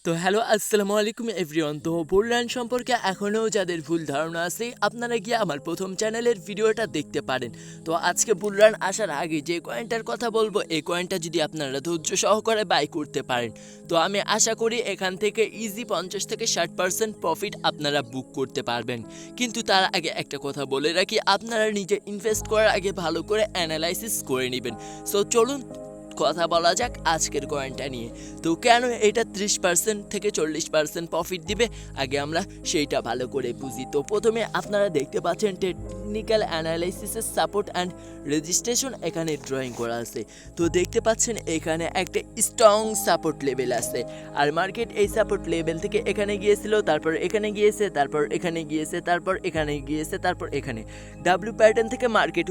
তো হ্যালো আসসালামু আলাইকুম এভরিওয়ান। তো বুলরান সম্পর্কে এখনও যাদের ভুল ধারণা আছে আপনারা গিয়ে আমার প্রথম চ্যানেলের ভিডিওটা দেখতে পারেন। তো আজকে বুলরান আসার আগে যে কয়েনটার কথা বলবো, এই কয়েনটা যদি আপনারা ধৈর্য সহকারে বাই করতে পারেন তো আমি আশা করি এখান থেকে ইজি 50 থেকে 60% প্রফিট আপনারা বুক করতে পারবেন। কিন্তু তার আগে একটা কথা বলে রাখি, আপনারা নিজে ইনভেস্ট করার আগে ভালো করে অ্যানালাইসিস করে নেবেন। সো চলুন কথা বলা যাক আজকের কয়েনটা নিয়ে। তো কেন এটা 30% থেকে 40% প্রফিট দিবে, আগে আমরা সেইটা ভালো করে বুঝি। তো প্রথমে আপনারা দেখতে পাচ্ছেন টেকনিক্যাল অ্যানালাইসিসের সাপোর্ট অ্যান্ড রেজিস্ট্রেশন এখানে ড্রয়িং করা আছে। তো দেখতে পাচ্ছেন এখানে একটা স্ট্রং সাপোর্ট লেভেল আছে, আর মার্কেট এই সাপোর্ট লেভেল থেকে এখানে গিয়েছিল, তারপর এখানে গিয়েছে, তারপর এখানে গিয়েছে, তারপর এখানে গিয়েছে, তারপর এখানে ডাব্লিউ প্যাটার্ন থেকে মার্কেট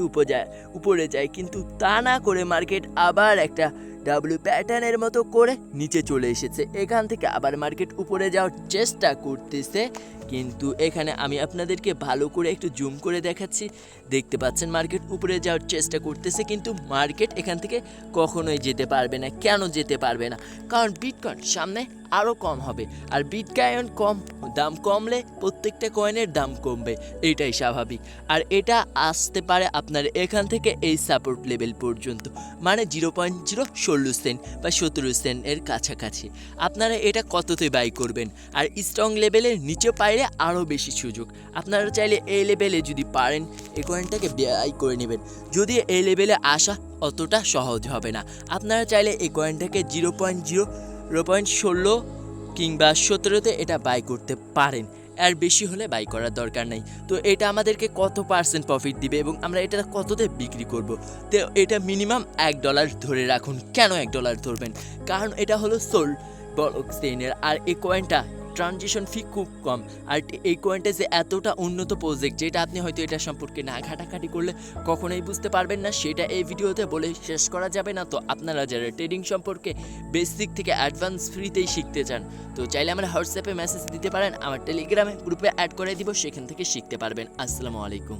উপরে যায়, কিন্তু তা না করে মার্কেট আবার একটা ডাব্লিউ প্যাটার্নের মতো করে নিচে চলে এসেছে। এখান থেকে আবার মার্কেট উপরে যাওয়ার চেষ্টা করতেছে, কিন্তু এখানে আমি আপনাদেরকে ভালো করে একটু জুম করে দেখাচ্ছি। দেখতে পাচ্ছেন মার্কেট উপরে যাওয়ার চেষ্টা করতেছে, কিন্তু মার্কেট এখান থেকে কখনোই যেতে পারবে না। কেন যেতে পারবে না? কারণ বিটকয়েন সামনে আরও কম হবে, আর বিটকয়েন দাম কমলে প্রত্যেকটা কয়েনের দাম কমবে, এটাই স্বাভাবিক। আর এটা আসতে পারে আপনার এখান থেকে এই সাপোর্ট লেভেল পর্যন্ত, মানে 0.016 সেন্ট বা 17 সেন্টের কাছাকাছি। আপনারা এটা কততে বাই করবেন? আর স্ট্রং লেভেলের নিচে পাইলে আরও বেশি সুযোগ। আপনারা চাইলে এই লেভেলে যদি পারেন এই কয়েনটাকে বাই করে নেবেন। যদি এই লেভেলে আসা অতটা সহজ হবে না, আপনারা চাইলে এই কয়েনটাকে 0.16 কিংবা 17তে এটা বাই করতে পারেন। আর বেশি হলে বাই করার দরকার নেই। তো এটা আমাদেরকে কত পার্সেন্ট প্রফিট দিবে এবং আমরা এটা কততে বিক্রি করব? তো এটা মিনিমাম $1 ধরে রাখুন। কেন $1 ধরবেন? কারণ এটা হলো সোল ব্লকচেইনের, আর এই কয়েনটা ট্রানজিশন ফি খুব কম। আর এই কয়েনটা যে এতটা উন্নত প্রজেক্ট, যেটা আপনি হয়তো এটা সম্পর্কে না ঘাটাঘাটি করলে কখনোই বুঝতে পারবেন না, সেটা এই ভিডিওতে বলে শেষ করা যাবে না। তো আপনারা যারা ট্রেডিং সম্পর্কে বেসিক থেকে অ্যাডভান্স ফ্রিতেই শিখতে চান, তো চাইলে আমার হোয়াটসঅ্যাপে মেসেজ দিতে পারেন, আমার টেলিগ্রামে গ্রুপে অ্যাড করে দিব, সেখান থেকে শিখতে পারবেন। আসসালামু আলাইকুম।